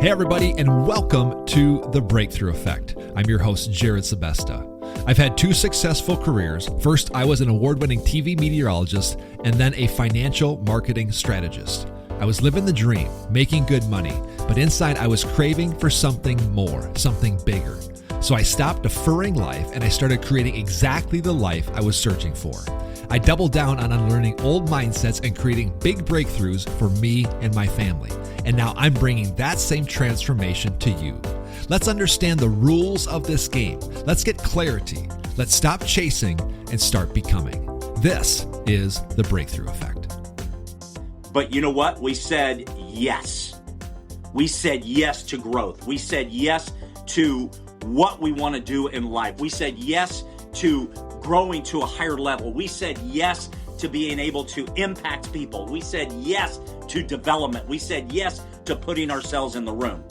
Hey everybody, and welcome to The Breakthrough Effect. I'm your host, Jerrid Sebesta. I've had two successful careers. First, I was an award-winning TV meteorologist, and then a financial marketing strategist. I was living the dream, making good money, but inside I was craving for something more, something bigger. So I stopped deferring life, and I started creating exactly the life I was searching for. I doubled down on unlearning old mindsets and creating big breakthroughs for me and my family. And now I'm bringing that same transformation to you. Let's understand the rules of this game. Let's get clarity. Let's stop chasing and start becoming. This is the Breakthrough Effect. But you know what? We said yes. We said yes to growth. We said yes to what we want to do in life. We said yes to growing to a higher level. We said yes to being able to impact people. We said yes to development. We said yes to putting ourselves in the room.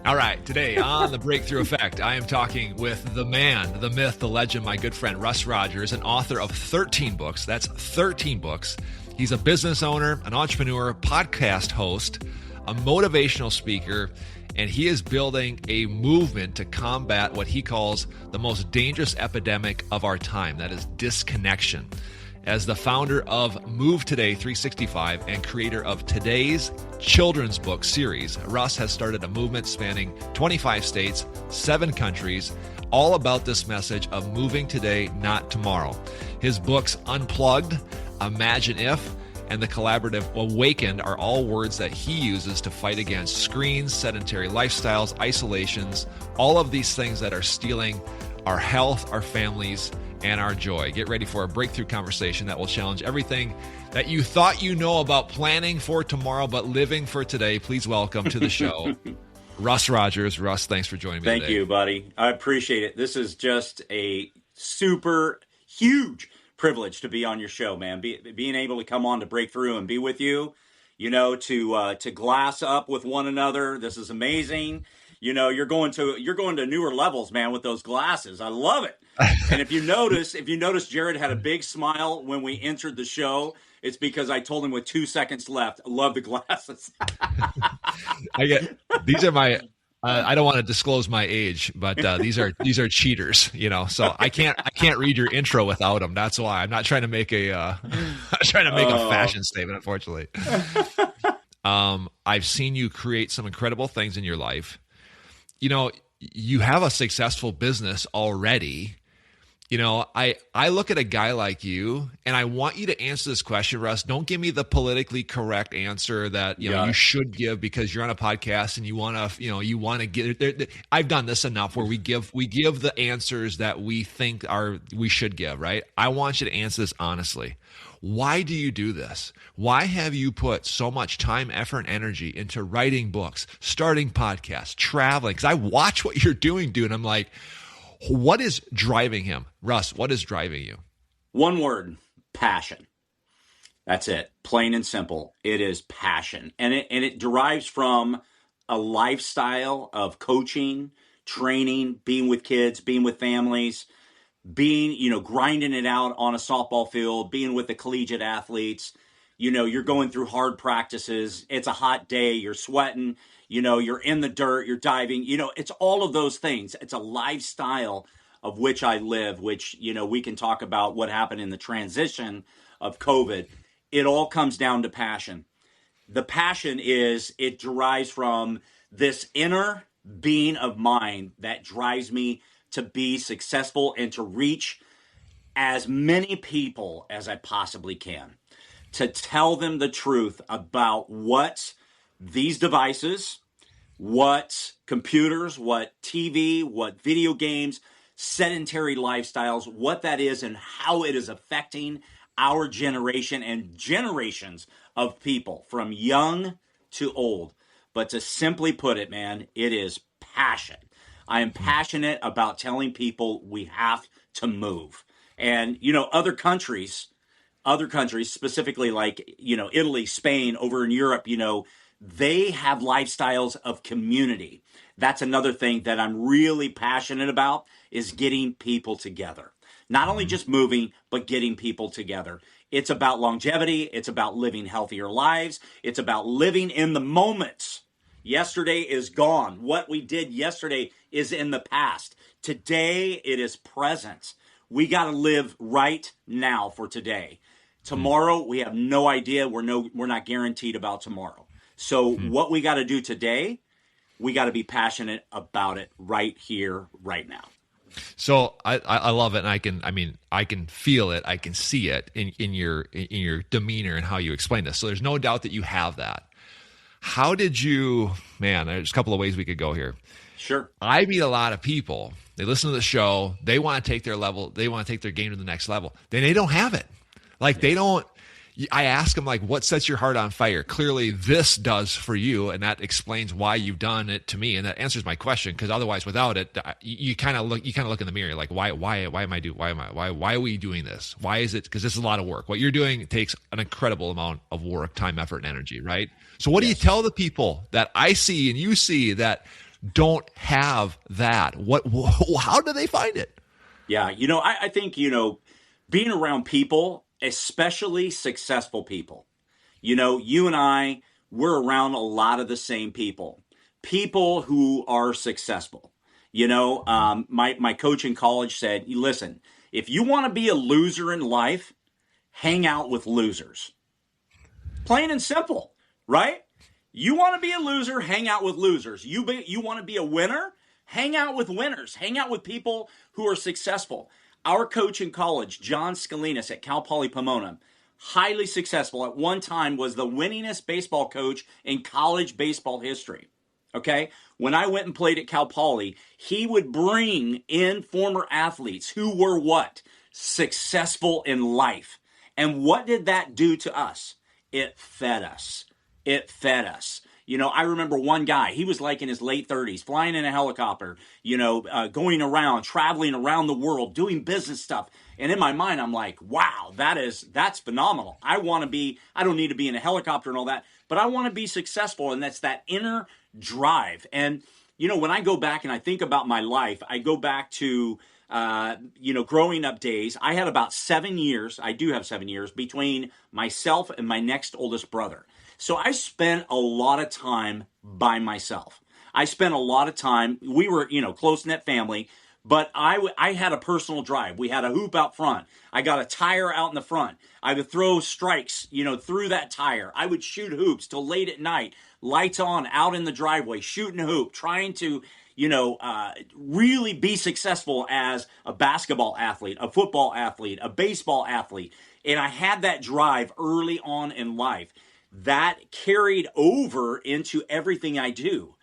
All right, today on The Breakthrough Effect, I am talking with the man, the myth, the legend, my good friend, Russ Rogers, an author of 13 books. That's 13 books. He's a business owner, an entrepreneur, podcast host, a motivational speaker, and he is building a movement to combat what he calls the most dangerous epidemic of our time, that is disconnection. As the founder of Move Today 365 and creator of today's children's book series, Russ has started a movement spanning 25 states, 7 countries, all about this message of moving today, not tomorrow. His books Unplugged, Imagine If, and the collaborative AWAKEN are all words that he uses to fight against screens, sedentary lifestyles, isolations, all of these things that are stealing our health, our families, and our joy. Get ready for a breakthrough conversation that will challenge everything that you thought you know about planning for tomorrow, but living for today. Please welcome to the show, Russ Rogers. Russ, thanks for joining me today. Thank you, buddy. I appreciate it. This is just a super huge privilege to be on your show, man. Being able to come on to Breakthrough and be with you, you know, to glass up with one another. This is amazing. You know, you're going to newer levels, man, with those glasses. I love it. And if you notice, Jerrid had a big smile when we entered the show. It's because I told him with 2 seconds left, I love the glasses. These are my. I don't want to disclose my age, but these are cheaters, you know. So I can't read your intro without them. That's why I'm not trying to make a fashion statement, unfortunately. I've seen you create some incredible things in your life. You know, you have a successful business already. You know, I look at a guy like you, and I want you to answer this question, Russ. Don't give me the politically correct answer that you should give because you're on a podcast and you want to get it. I've done this enough where we give the answers that we think we should give, right? I want you to answer this honestly. Why do you do this? Why have you put so much time, effort, and energy into writing books, starting podcasts, traveling? Because I watch what you're doing, dude, and I'm like, what is driving him? Russ, what is driving you? One word, passion. That's it. Plain and simple. It is passion. And it derives from a lifestyle of coaching, training, being with kids, being with families, grinding it out on a softball field, being with the collegiate athletes. You know, you're going through hard practices. It's a hot day. You're sweating. You know, you're in the dirt. You're diving. You know, it's all of those things. It's a lifestyle of which I live, which, you know, we can talk about what happened in the transition of COVID. It all comes down to passion. The passion it derives from this inner being of mine that drives me to be successful and to reach as many people as I possibly can, to tell them the truth about what these devices, what computers, what TV, what video games, sedentary lifestyles, what that is and how it is affecting our generation and generations of people from young to old. But to simply put it, man, it is passion. I am passionate about telling people we have to move. And, you know, other countries, specifically like, you know, Italy, Spain, over in Europe, you know, they have lifestyles of community. That's another thing that I'm really passionate about is getting people together. Not only just moving, but getting people together. It's about longevity. It's about living healthier lives. It's about living in the moments Yesterday is gone. What we did yesterday is in the past. Today, it is present. We got to live right now for today. Tomorrow, we have no idea. We're not guaranteed about tomorrow. So what we got to do today, we got to be passionate about it right here, right now. So I love it, and I can feel it, I can see it in your demeanor and how you explain this. So there's no doubt that you have that. How did you, man? There's a couple of ways we could go here. Sure. I meet a lot of people. They listen to the show. They want to take their level. They want to take their game to the next level. Then they don't have it. Like they don't. I ask them, like, what sets your heart on fire? Clearly this does for you, and that explains why you've done it to me, and that answers my question, because otherwise without it, you kind of look in the mirror like, why are we doing this? Why is it? Because this is a lot of work. What you're doing takes an incredible amount of work, time, effort, and energy, right? So what do you tell the people that I see and you see that don't have that? How do they find it? Yeah, I think, being around people, especially successful people. You and I, we're around a lot of the same people who are successful. My coach in college said, listen, if you want to be a loser in life, hang out with losers. Plain and simple, right? You want to be a loser, hang out with losers. You want to be a winner, hang out with winners. Hang out with people who are successful. Our coach in college, John Scalinas at Cal Poly Pomona, highly successful. At one time was the winningest baseball coach in college baseball history. Okay? When I went and played at Cal Poly, he would bring in former athletes who were what? Successful in life. And what did that do to us? It fed us. It fed us. I remember one guy, he was like in his late 30s, flying in a helicopter, going around, traveling around the world, doing business stuff. And in my mind, I'm like, wow, that's phenomenal. I don't need to be in a helicopter and all that, but I want to be successful. And that's that inner drive. And, when I go back and I think about my life, I go back to, growing up days. I had about 7 years. I do have 7 years between myself and my next oldest brother. So I spent a lot of time by myself. I spent a lot of time, we were, close-knit family, but I had a personal drive. We had a hoop out front. I got a tire out in the front. I would throw strikes, through that tire. I would shoot hoops till late at night, lights on, out in the driveway, shooting a hoop, trying to, really be successful as a basketball athlete, a football athlete, a baseball athlete. And I had that drive early on in life. That carried over into everything I do.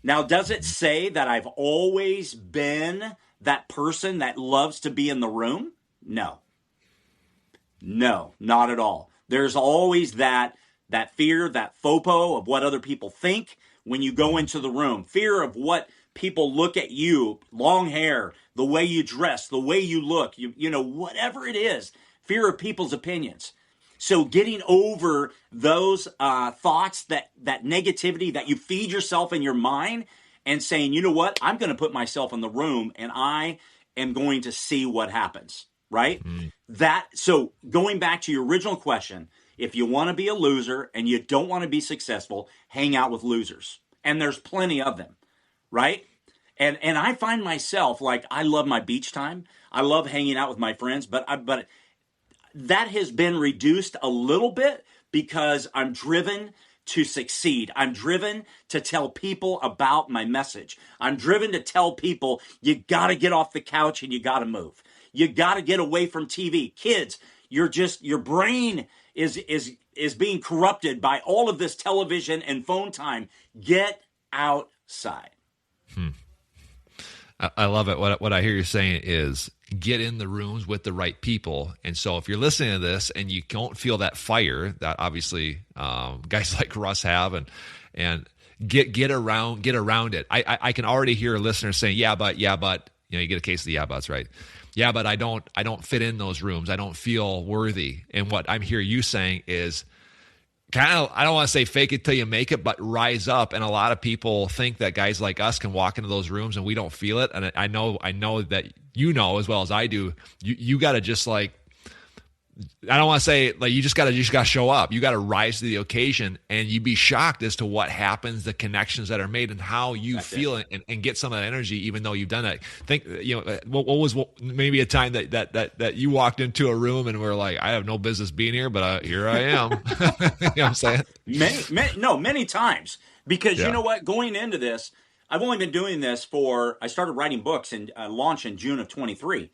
Now, does it say that I've always been that person that loves to be in the room? No, not at all. There's always that fear, that FOPO of what other people think when you go into the room. Fear of what people look at you, long hair, the way you dress, the way you look, whatever it is. Fear of people's opinions. So getting over those thoughts, that negativity that you feed yourself in your mind and saying, you know what, I'm going to put myself in the room and I am going to see what happens, right? So going back to your original question, if you want to be a loser and you don't want to be successful, hang out with losers. And there's plenty of them, right? And I find myself, like, I love my beach time. I love hanging out with my friends, but that has been reduced a little bit because I'm driven to succeed. I'm driven to tell people about my message. I'm driven to tell people you got to get off the couch and you got to move. You got to get away from TV. Kids, your brain is being corrupted by all of this television and phone time. Get outside. I love it. What I hear you saying is get in the rooms with the right people. And so if you're listening to this and you don't feel that fire that obviously guys like Russ have, and get around it. I can already hear a listener saying, yeah, but, you get a case of the yeah buts, right? Yeah, but I don't fit in those rooms. I don't feel worthy. And what I'm hearing you saying is kind of, I don't want to say fake it till you make it, but rise up. And a lot of people think that guys like us can walk into those rooms and we don't feel it. And I know that as well as I do, you got to just I don't want to say like you just gotta show up. You gotta rise to the occasion, and you'd be shocked as to what happens, the connections that are made, and how you feel and get some of that energy, even though you've done it. Think, what was maybe a time that you walked into a room and were like, I have no business being here, but here I am. You know what I'm saying? Many times, because you know what, going into this, I've only been doing this I started writing books and launched in June of 23.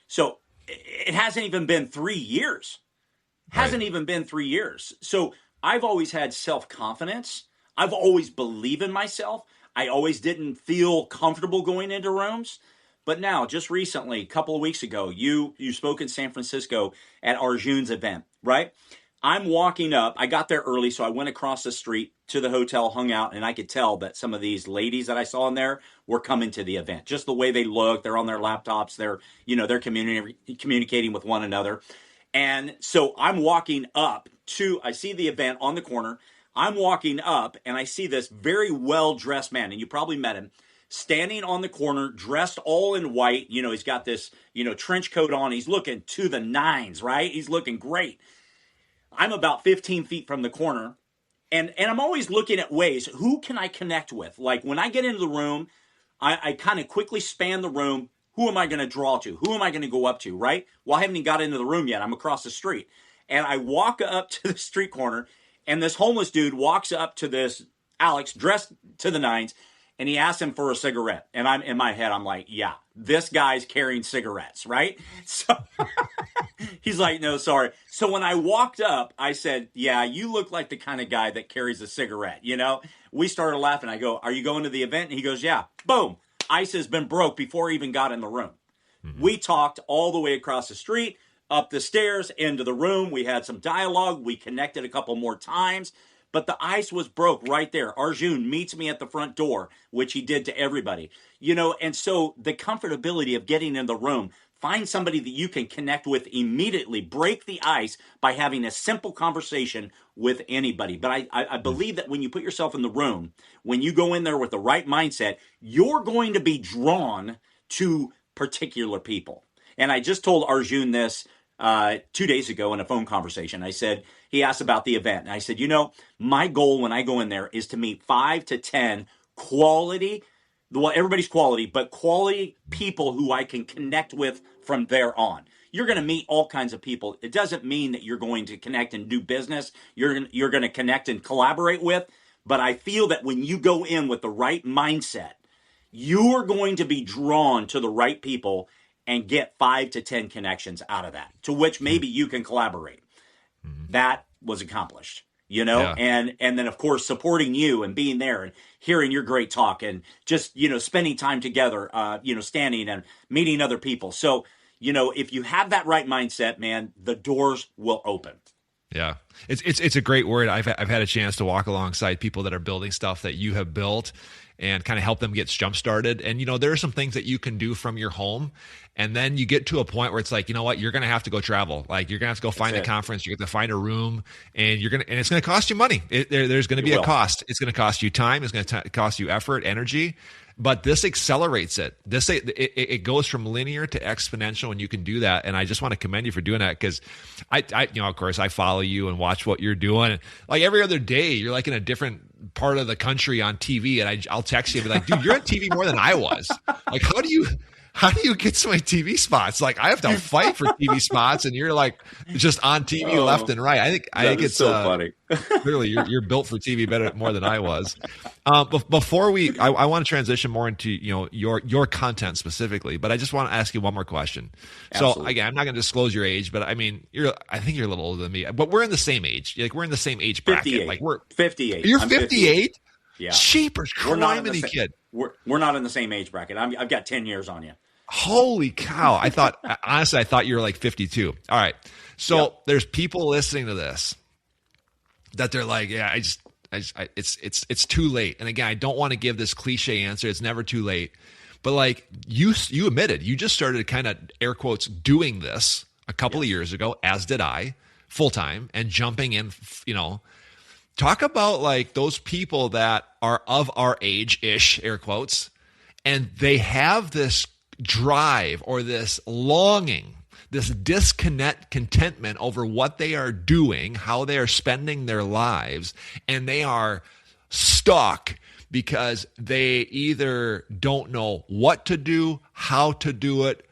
So it hasn't even been 3 years. Hasn't even been 3 years. So I've always had self-confidence. I've always believed in myself. I always didn't feel comfortable going into rooms. But now, just recently, a couple of weeks ago, you spoke in San Francisco at Arjun's event, right? I'm walking up. I got there early, so I went across the street to the hotel, hung out, and I could tell that some of these ladies that I saw in there were coming to the event. Just the way they look, they're on their laptops, they're communicating with one another. And so I'm walking up I see the event on the corner. I'm walking up, and I see this very well-dressed man, and you probably met him, standing on the corner, dressed all in white. He's got this, trench coat on. He's looking to the nines, right? He's looking great. I'm about 15 feet from the corner, and I'm always looking at ways, who can I connect with? Like when I get into the room, I kind of quickly span the room. Who am I going to draw to? Who am I going to go up to, right? Well, I haven't even got into the room yet. I'm across the street. And I walk up to the street corner, and this homeless dude walks up to this Alex, dressed to the nines, and he asks him for a cigarette. And I'm in my head, I'm like, yeah, this guy's carrying cigarettes, right? So he's like, no, sorry. So when I walked up, I said, yeah, you look like the kind of guy that carries a cigarette, We started laughing. I go, are you going to the event? And he goes, yeah. Boom. Ice has been broke before he even got in the room. Mm-hmm. We talked all the way across the street, up the stairs, into the room. We had some dialogue. We connected a couple more times. But the ice was broke right there. Arjun meets me at the front door, which he did to everybody. And so the comfortability of getting in the room, find somebody that you can connect with immediately, break the ice by having a simple conversation with anybody. But I believe that when you put yourself in the room, when you go in there with the right mindset, you're going to be drawn to particular people. And I just told Arjun this 2 days ago in a phone conversation. He asked about the event. And I said, my goal when I go in there is to meet 5 to 10 quality, well, everybody's quality, but quality people who I can connect with from there on. You're going to meet all kinds of people. It doesn't mean that you're going to connect and do business. You're going to connect and collaborate with. But I feel that when you go in with the right mindset, you're going to be drawn to the right people and get 5 to 10 connections out of that, to which maybe you can collaborate. Mm-hmm. That was accomplished, yeah. And then of course supporting you and being there and hearing your great talk and just, spending time together, standing and meeting other people. So, if you have that right mindset, man, the doors will open. Yeah. It's a great word. I've had a chance to walk alongside people that are building stuff that you have built and kind of help them get jump started. And, there are some things that you can do from your home. And then you get to a point where it's like, you know what, you're going to have to go travel. Like you're going to have to go find a conference. You have to find a room and and it's going to cost you money. There's going to be a cost. It's going to cost you time. It's going to cost you effort, energy. But this accelerates it. It goes from linear to exponential, and you can do that. And I just want to commend you for doing that because of course, I follow you and watch what you're doing. Like every other day, you're like in a different part of the country on TV, and I'll text you and be like, dude, you're on TV more than I was. Like, how do you get so many TV spots? Like I have to fight for TV spots, and you're like just on TV left and right. I think it's so funny. Clearly, you're built for TV more than I was. Before I want to transition more into your content specifically, but I just want to ask you one more question. Absolutely. So again, I'm not going to disclose your age, but I mean, I think you're a little older than me, but we're in the same age. Like we're in the same age bracket. 58. Like we're 58. You're 58. Yeah. Sheepers, criminy kid. We're not in the same age bracket. I've got 10 years on you. Holy cow. Honestly, I thought you were like 52. All right. So There's people listening to this that they're like, yeah, it's too late. And again, I don't want to give this cliche answer. It's never too late. But like you admitted, you just started kind of air quotes doing this a couple of years ago, as did I, full time, and jumping in, talk about like those people that are of our age-ish, air quotes, and they have this drive or this longing this contentment over what they are doing, how they are spending their lives, and they are stuck because they either don't know what to do, how to do it,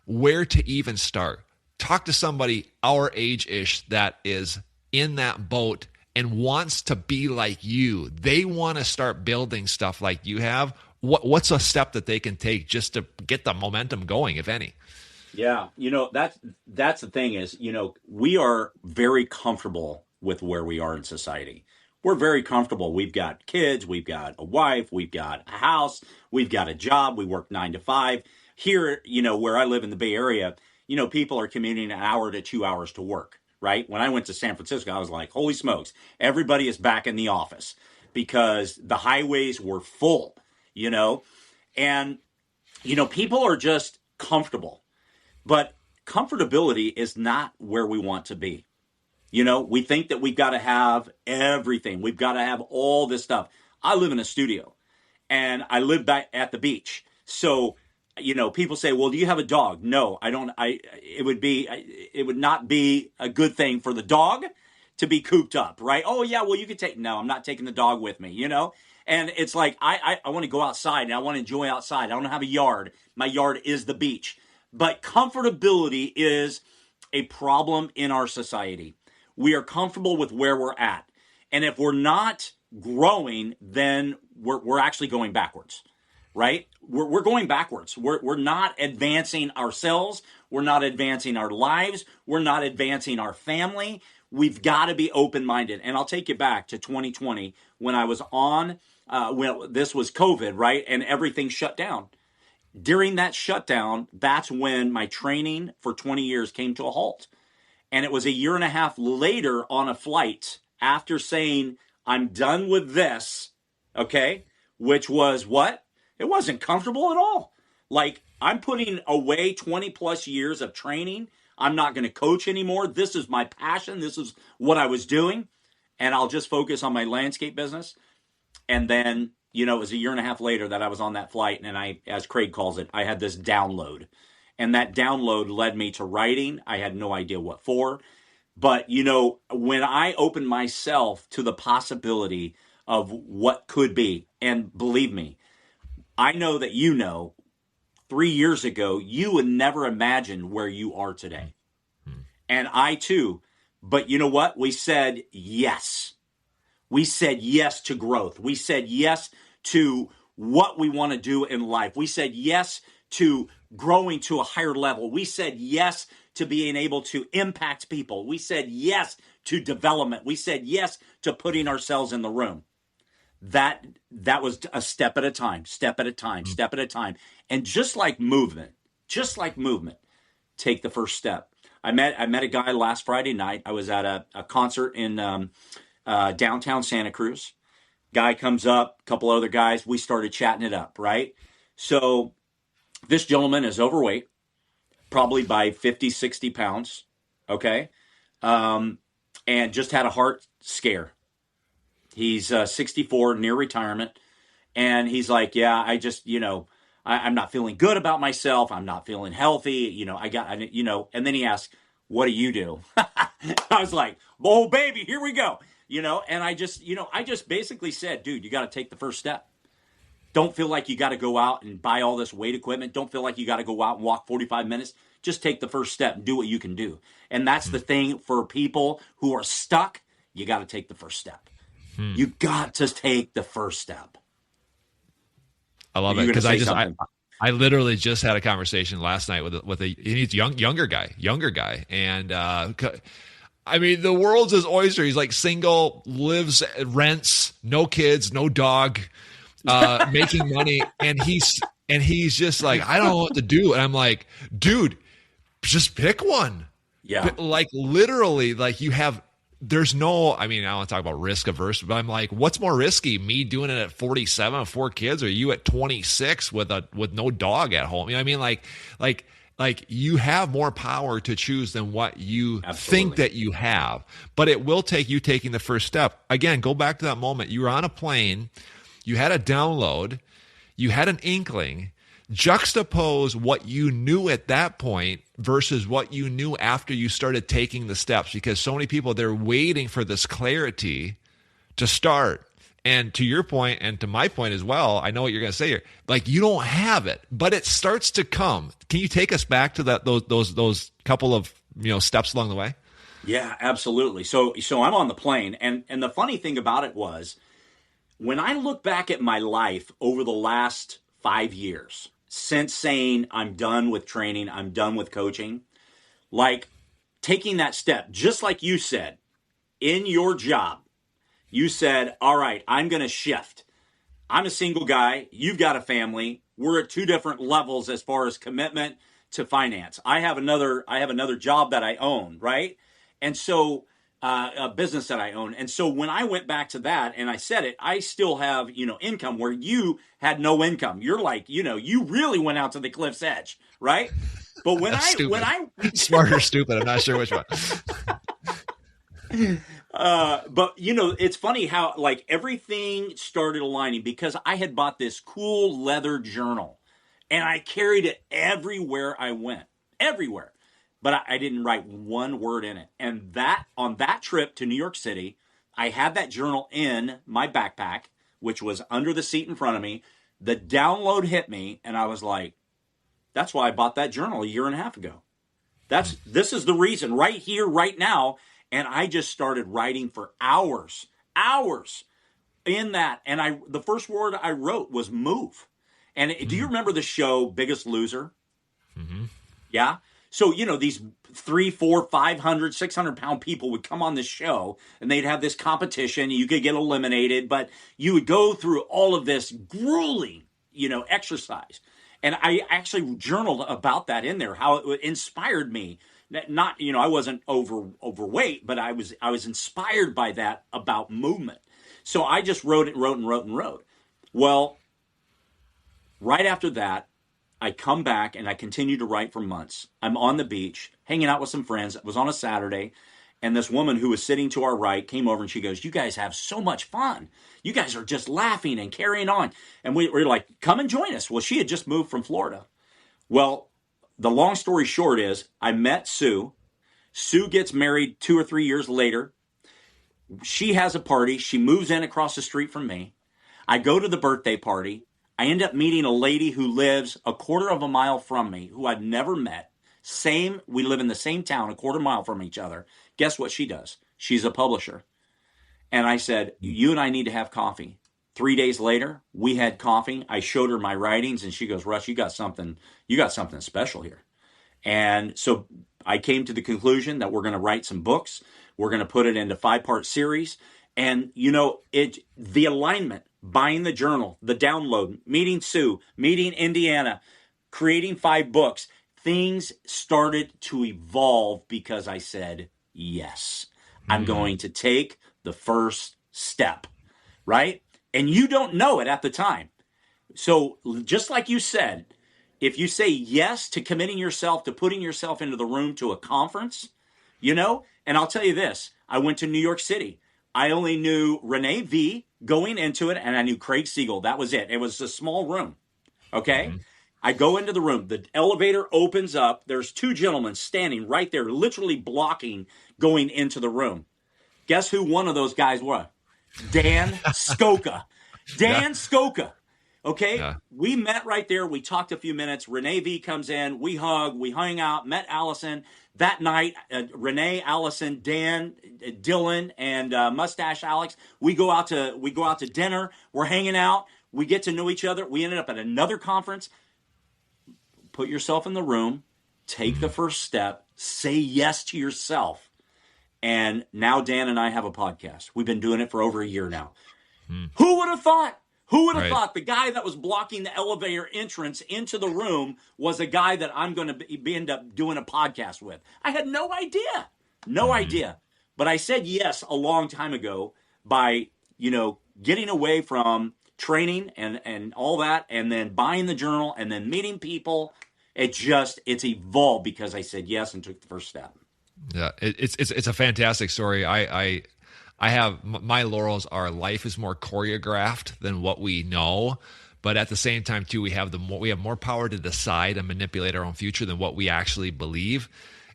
where to even start. Talk to somebody our age-ish that is in that boat and wants to be like you. They want to start building stuff like you have. What's a step that they can take just to get the momentum going, if any? Yeah, that's the thing is, we are very comfortable with where we are in society. We're very comfortable. We've got kids, we've got a wife, we've got a house, we've got a job, we work 9 to 5. Here, where I live in the Bay Area, people are commuting an hour to 2 hours to work, right? When I went to San Francisco, I was like, holy smokes, everybody is back in the office because the highways were full, and, people are just comfortable. But comfortability is not where we want to be. We think that we've got to have everything. We've got to have all this stuff. I live in a studio and I live back at the beach. So, people say, well, do you have a dog? No, I don't. It would not be a good thing for the dog to be cooped up, right? Oh yeah, well, you could no, I'm not taking the dog with me, And it's like, I want to go outside and I want to enjoy outside. I don't have a yard. My yard is the beach. But comfortability is a problem in our society. We are comfortable with where we're at. And if we're not growing, then we're actually going backwards, right? We're going backwards. We're not advancing ourselves. We're not advancing our lives. We're not advancing our family. We've got to be open-minded. And I'll take you back to 2020 when I was this was COVID, right? And everything shut down. During that shutdown, that's when my training for 20 years came to a halt. And it was a year and a half later on a flight after saying, I'm done with this, okay? Which was what? It wasn't comfortable at all. Like, I'm putting away 20 plus years of training. I'm not going to coach anymore. This is my passion. This is what I was doing. And I'll just focus on my landscape business. And then, it was a year and a half later that I was on that flight, and I, as Craig calls it, I had this download. And that download led me to writing. I had no idea what for. But, when I opened myself to the possibility of what could be, and believe me, I know that 3 years ago, you would never imagine where you are today. And I too. But you know what? We said yes. We said yes to growth. We said yes to what we want to do in life. We said yes to growing to a higher level. We said yes to being able to impact people. We said yes to development. We said yes to putting ourselves in the room. That was a step at a time, step at a time, step at a time. And just like movement, take the first step. I met a guy last Friday night. I was at a concert in downtown Santa Cruz. Guy comes up, a couple other guys. We started chatting it up, right? So this gentleman is overweight, probably by 50, 60 pounds, okay? And just had a heart scare. He's 64, near retirement. And he's like, yeah, I just, I'm not feeling good about myself. I'm not feeling healthy. And then he asked, what do you do? I was like, oh, baby, here we go. And I just basically said, dude, you got to take the first step. Don't feel like you got to go out and buy all this weight equipment. Don't feel like you got to go out and walk 45 minutes. Just take the first step and do what you can do. And that's the thing for people who are stuck. You got to take the first step. You got to take the first step. I love it because I literally just had a conversation last night with a he's younger guy, and I mean the world's his oyster. He's like single, lives, rents, no kids, no dog, making money, and he's just like, I don't know what to do, and I'm like, dude, just pick one. Yeah, like literally, like you have. There's no, I mean, I don't want to talk about risk averse, but I'm like, what's more risky, me doing it at 47 with 4 kids, or you at 26 with no dog at home? You know what I mean? Like you have more power to choose than what you think that you have, but it will take you taking the first step. Again, go back to that moment. You were on a plane, you had a download, you had an inkling. juxtapose what you knew at that point versus what you knew after you started taking the steps, because so many people, they're waiting for this clarity to start. And to your point, and to my point as well, I know what you're going to say here. Like, you don't have it, but it starts to come. Can you take us back to that those couple of steps along the way? Yeah, absolutely. So I'm on the plane, and the funny thing about it was, when I look back at my life over the last 5 years, since saying I'm done with training, I'm done with coaching, like taking that step, just like you said, in your job, you said, all right, I'm going to shift. I'm a single guy. You've got a family. We're at two different levels as far as commitment to finance. I have another job that I own, right? And so a business that I own. And so when I went back to that and I said it, I still have, income where you had no income. You're like, you really went out to the cliff's edge, right? But when I smart or stupid, I'm not sure which one. But it's funny how like everything started aligning because I had bought this cool leather journal and I carried it everywhere I went, everywhere. But I didn't write one word in it. And on that trip to New York City, I had that journal in my backpack, which was under the seat in front of me. The download hit me and I was like, that's why I bought that journal a year and a half ago. This is the reason right here, right now. And I just started writing for hours in that. And the first word I wrote was move. And do you remember the show Biggest Loser? Mm-hmm. Yeah. So, these 300, 400, 500, 600-pound people would come on this show and they'd have this competition. You could get eliminated, but you would go through all of this grueling, exercise. And I actually journaled about that in there, how it inspired me. Not, I wasn't overweight, but I was inspired by that about movement. So I just wrote. Well, right after that, I come back and I continue to write for months. I'm on the beach, hanging out with some friends. It was on a Saturday. And this woman who was sitting to our right came over and she goes, you guys have so much fun. You guys are just laughing and carrying on. And we were like, come and join us. Well, she had just moved from Florida. Well, the long story short is I met Sue. Sue gets married 2 or 3 years later. She has a party. She moves in across the street from me. I go to the birthday party. I end up meeting a lady who lives a quarter of a mile from me, who I'd never met. We live in the same town, a quarter mile from each other. Guess what she does? She's a publisher. And I said, you and I need to have coffee. 3 days later, we had coffee. I showed her my writings and she goes, Russ, you got something special here. And so I came to the conclusion that we're going to write some books. We're going to put it into 5-part series. And, the alignment, buying the journal, the download, meeting Sue, meeting Indiana, creating 5 books, things started to evolve because I said, yes, I'm going to take the first step, right? And you don't know it at the time. So just like you said, if you say yes to committing yourself, to putting yourself into the room to a conference, and I'll tell you this, I went to New York City. I only knew Renee V going into it, and I knew Craig Siegel. That was it. It was a small room, okay? Mm-hmm. I go into the room. The elevator opens up. There's 2 gentlemen standing right there, literally blocking going into the room. Guess who one of those guys was? Dan Skoka. Dan Skoka. Okay? Yeah. We met right there. We talked a few minutes. Renee V comes in. We hug. We hung out. Met Allison. That night, Renee, Allison, Dan, Dylan, and Mustache Alex, we go out to dinner. We're hanging out. We get to know each other. We ended up at another conference. Put yourself in the room. Take the first step. Say yes to yourself. And now Dan and I have a podcast. We've been doing it for over a year now. Who would have thought? Who would have thought the guy that was blocking the elevator entrance into the room was a guy that I'm going to end up doing a podcast with? I had no idea. No idea. But I said yes a long time ago by, getting away from training and all that, and then buying the journal and then meeting people. It's evolved because I said yes and took the first step. Yeah, it's a fantastic story. I have, my laurels are life is more choreographed than what we know, but at the same time too, we have more power to decide and manipulate our own future than what we actually believe.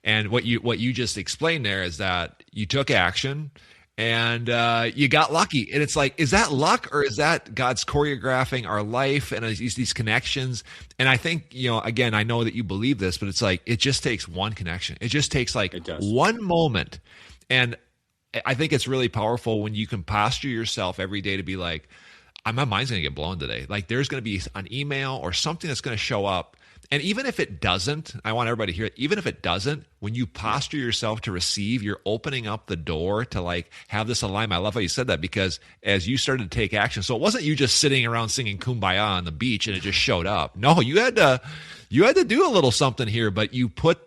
And what you just explained there is that you took action and you got lucky. And it's like, is that luck or is that God's choreographing our life and these connections? And I think, again, I know that you believe this, but it's like, it just takes one connection. It just takes like one moment. And I think it's really powerful when you can posture yourself every day to be like, my mind's going to get blown today. Like there's going to be an email or something that's going to show up. And even if it doesn't, I want everybody to hear it, even if it doesn't, when you posture yourself to receive, you're opening up the door to like have this alignment. I love how you said that, because as you started to take action, so it wasn't you just sitting around singing Kumbaya on the beach and it just showed up. No, you had to do a little something here, but you put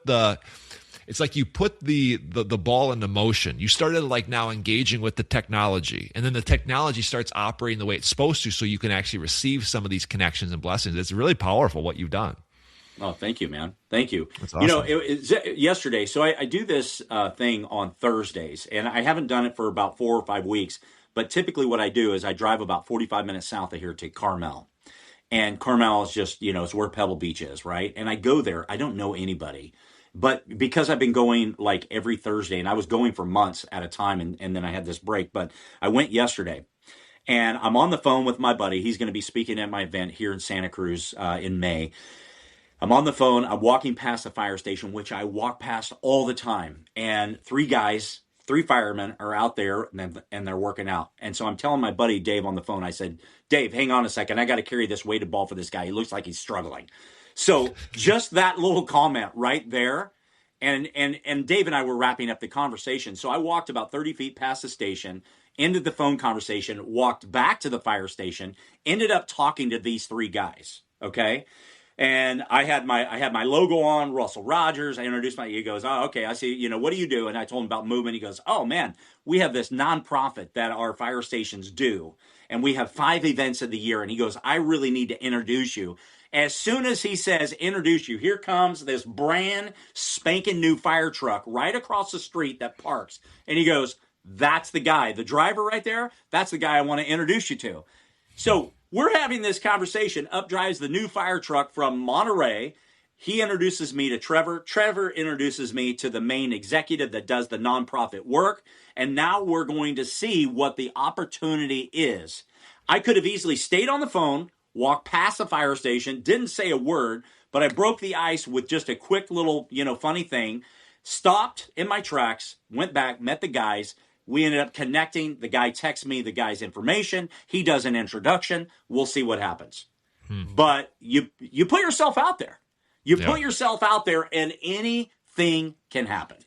it's like you put the ball into motion. You started like now engaging with the technology, and then the technology starts operating the way it's supposed to, so you can actually receive some of these connections and blessings. It's really powerful what you've done. Oh, thank you, man. Thank you. That's awesome. It was yesterday. So I do this thing on Thursdays, and I haven't done it for about 4 or 5 weeks. But typically what I do is I drive about 45 minutes south of here to Carmel. And Carmel is just, it's where Pebble Beach is, right? And I go there. I don't know anybody. But because I've been going like every Thursday, and I was going for months at a time, and then I had this break. But I went yesterday. And I'm on the phone with my buddy. He's going to be speaking at my event here in Santa Cruz in May. I'm on the phone. I'm walking past the fire station, which I walk past all the time. And 3 firemen are out there, and they're working out. And so I'm telling my buddy Dave on the phone, I said, Dave, hang on a second. I got to carry this weighted ball for this guy. He looks like he's struggling. So just that little comment right there. And Dave and I were wrapping up the conversation. So I walked about 30 feet past the station, ended the phone conversation, walked back to the fire station, ended up talking to these 3 guys. Okay. And I had my logo on, Russell Rogers. I introduced he goes, oh, okay, I see, what do you do? And I told him about movement. He goes, oh man, we have this nonprofit that our fire stations do. And we have 5 events of the year. And he goes, I really need to introduce you. As soon as he says, introduce you, here comes this brand spanking new fire truck right across the street that parks. And he goes, that's the guy, the driver right there. That's the guy I want to introduce you to. So we're having this conversation. Up drives the new fire truck from Monterey. He introduces me to Trevor. Trevor introduces me to the main executive that does the nonprofit work. And now we're going to see what the opportunity is. I could have easily stayed on the phone, walked past the fire station, didn't say a word, but I broke the ice with just a quick little, funny thing, stopped in my tracks, went back, met the guys. We ended up connecting. The guy texts me the guy's information. He does an introduction. We'll see what happens. But you put yourself out there. You put yourself out there, and anything can happen.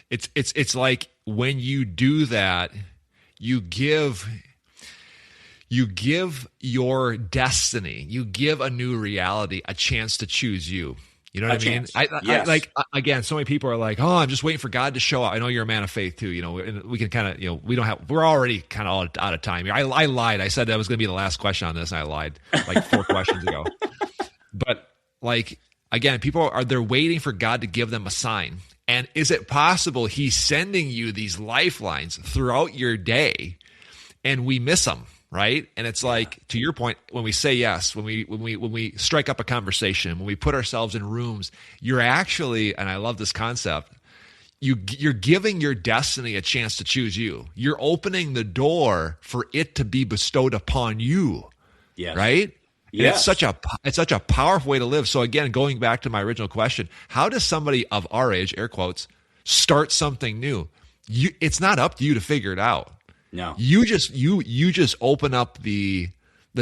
It's like when you do that, you give your destiny, you give a new reality a chance to choose you. You know what I mean? Yes. Again, so many people are like, oh, I'm just waiting for God to show up. I know you're a man of faith too, and we can kind of, we're already kind of out of time here. I lied. I said that was going to be the last question on this, and I lied like 4 questions ago. But like, again, they're waiting for God to give them a sign. And is it possible he's sending you these lifelines throughout your day and we miss them? Right. And it's like, to your point, when we say yes, when we strike up a conversation, when we put ourselves in rooms, you're actually, and I love this concept, you're giving your destiny a chance to choose you. You're opening the door for it to be bestowed upon you. Yes. Right. Yes. And it's such a powerful way to live. So again, going back to my original question, how does somebody of our age, air quotes, start something new? It's not up to you to figure it out. No. You just open up the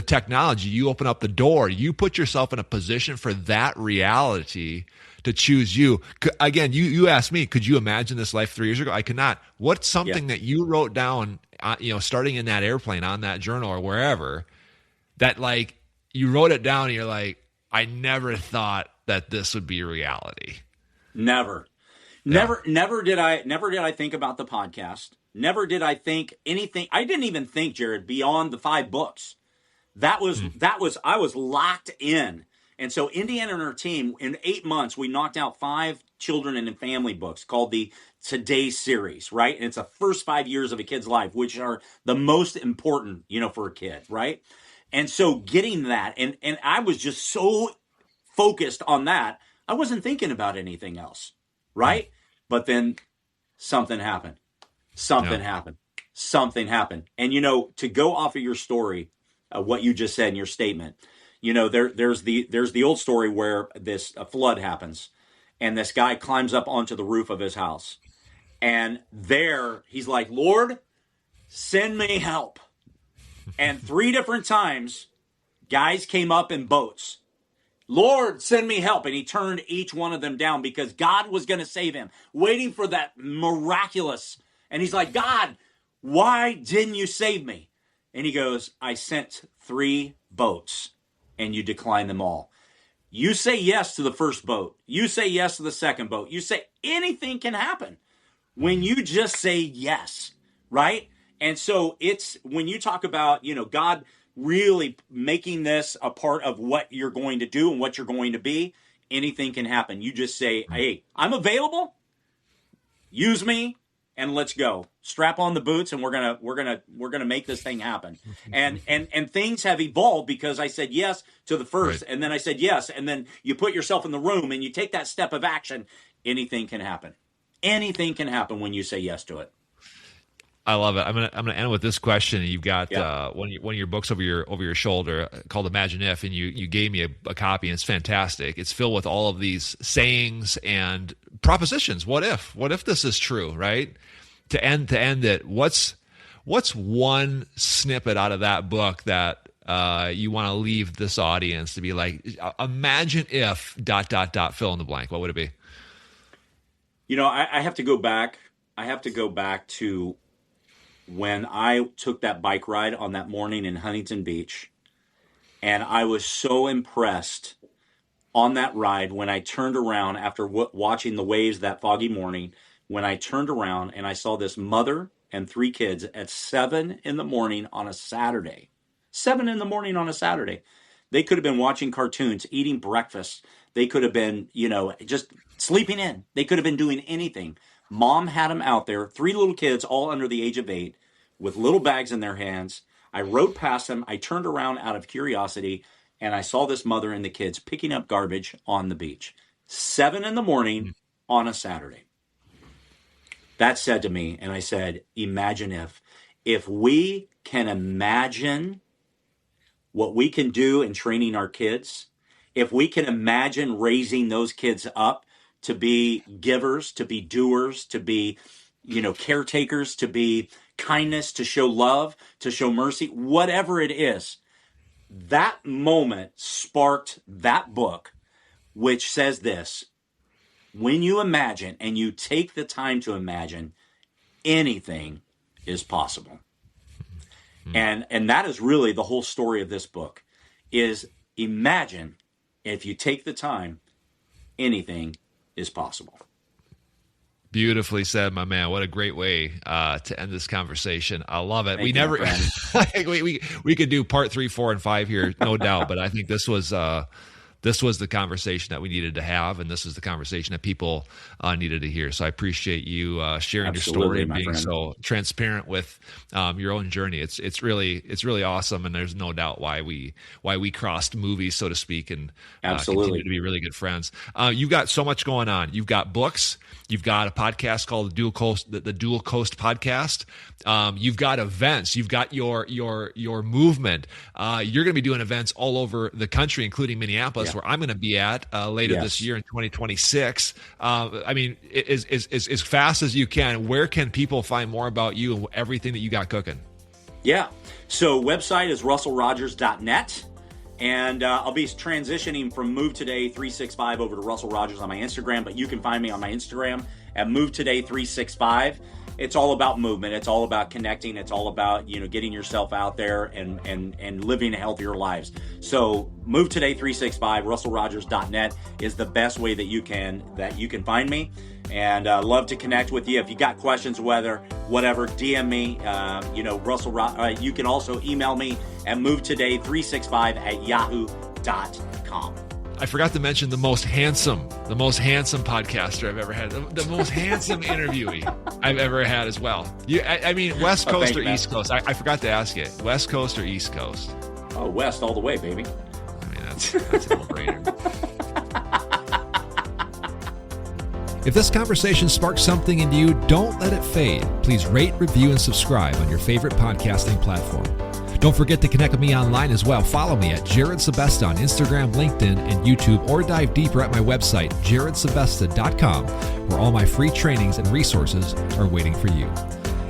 technology, you open up the door, you put yourself in a position for that reality to choose you. Again, you asked me, could you imagine this life 3 years ago? I could not. What's something that you wrote down, starting in that airplane, on that journal or wherever, that like you wrote it down and you're like, I never thought that this would be a reality. Never did I think about the podcast. Never did I think anything. I didn't even think, Jerrid, beyond the 5 books. I was locked in. And so Indiana and her team, in 8 months, we knocked out 5 children and family books called the Today series, right? And it's the first 5 years of a kid's life, which are the most important, for a kid, right? And so getting that, and I was just so focused on that, I wasn't thinking about anything else, Mm. right? But then something happened. Yeah. Something happened. Something happened. And to go off of your story, what you just said in your statement, there's the old story where a flood happens, and this guy climbs up onto the roof of his house, and there he's like, Lord, send me help. And 3 different times, guys came up in boats. Lord, send me help. And he turned each one of them down because God was going to save him, waiting for that miraculous. And he's like, God, why didn't you save me? And he goes, I sent 3 boats and you declined them all. You say yes to the first boat. You say yes to the second boat. You say anything can happen when you just say yes, right? And so it's when you talk about, God really making this a part of what you're going to do and what you're going to be, anything can happen. You just say, hey, I'm available. Use me and let's go. Strap on the boots and we're gonna make this thing happen. And things have evolved because I said yes to the first, Right. and then I said yes, and then you put yourself in the room and you take that step of action. Anything can happen. Anything can happen when you say yes to it. I love it. I'm gonna end with this question. You've got Yeah. one of your books over your shoulder called Imagine If, and you gave me a copy, and it's fantastic. It's filled with all of these sayings and propositions. What if this is true, right? To end it, what's one snippet out of that book that you want to leave this audience to be like, imagine if ... fill in the blank. What would it be? I have to go back. I have to go back to when I took that bike ride on that morning in Huntington Beach. And I was so impressed on that ride when I turned around after watching the waves that foggy morning, when I turned around and I saw this mother and 3 kids at 7 in the morning on a Saturday. 7 in the morning on a Saturday. They could have been watching cartoons, eating breakfast. They could have been, just sleeping in. They could have been doing anything. Mom had them out there, 3 little kids, all under the age of 8, with little bags in their hands. I rode past them. I turned around out of curiosity, and I saw this mother and the kids picking up garbage on the beach. 7 in the morning on a Saturday. That said to me, and I said, imagine if we can imagine what we can do in training our kids, if we can imagine raising those kids up to be givers, to be doers, to be, caretakers, to be kindness, to show love, to show mercy, whatever it is, that moment sparked that book, which says this: when you imagine and you take the time to imagine, anything is possible. And that is really the whole story of this book, is imagine, if you take the time, anything is possible. Beautifully said, my man. What a great way to end this conversation. I love it. Thank you, my friend. we could do part 3, 4, and 5 here, no doubt. But I think this was the conversation that we needed to have, and this is the conversation that people needed to hear. So I appreciate you sharing Absolutely, your story and my being friend. so transparent with your own journey. It's really awesome, and there's no doubt why we crossed movies, so to speak, and Absolutely. continue to be really good friends. You've got so much going on. You've got books. You've got a podcast called the Dual Coast Podcast. You've got events. You've got your movement. You're going to be doing events all over the country, including Minneapolis, where I'm going to be at later this year in 2026. I mean, as fast as you can, where can people find more about you and everything that you got cooking? Yeah. So website is russellrogers.net. And I'll be transitioning from Move Today 365 over to Russell Rogers on my Instagram, but you can find me on my Instagram at Move Today 365. It's all about movement. It's all about connecting. It's all about, getting yourself out there and living healthier lives. So Move Today 365, russellrogers.net is the best way that you can find me. And love to connect with you. If you got questions, whatever, DM me. You can also email me at movetoday365@yahoo.com. I forgot to mention the most handsome podcaster I've ever had, the most handsome interviewee I've ever had as well. I mean, West Coast or East Coast? I forgot to ask it. West Coast or East Coast? Oh, West all the way, baby. I mean, that's a no-brainer. If this conversation sparks something in you, don't let it fade. Please rate, review, and subscribe on your favorite podcasting platform. Don't forget to connect with me online as well. Follow me at Jerrid Sebesta on Instagram, LinkedIn, and YouTube, or dive deeper at my website, JerridSebesta.com, where all my free trainings and resources are waiting for you.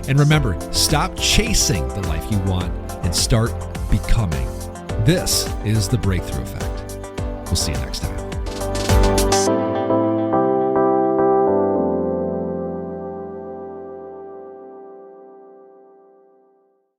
And remember, stop chasing the life you want and start becoming. This is the Breakthrough Effect. We'll see you next time.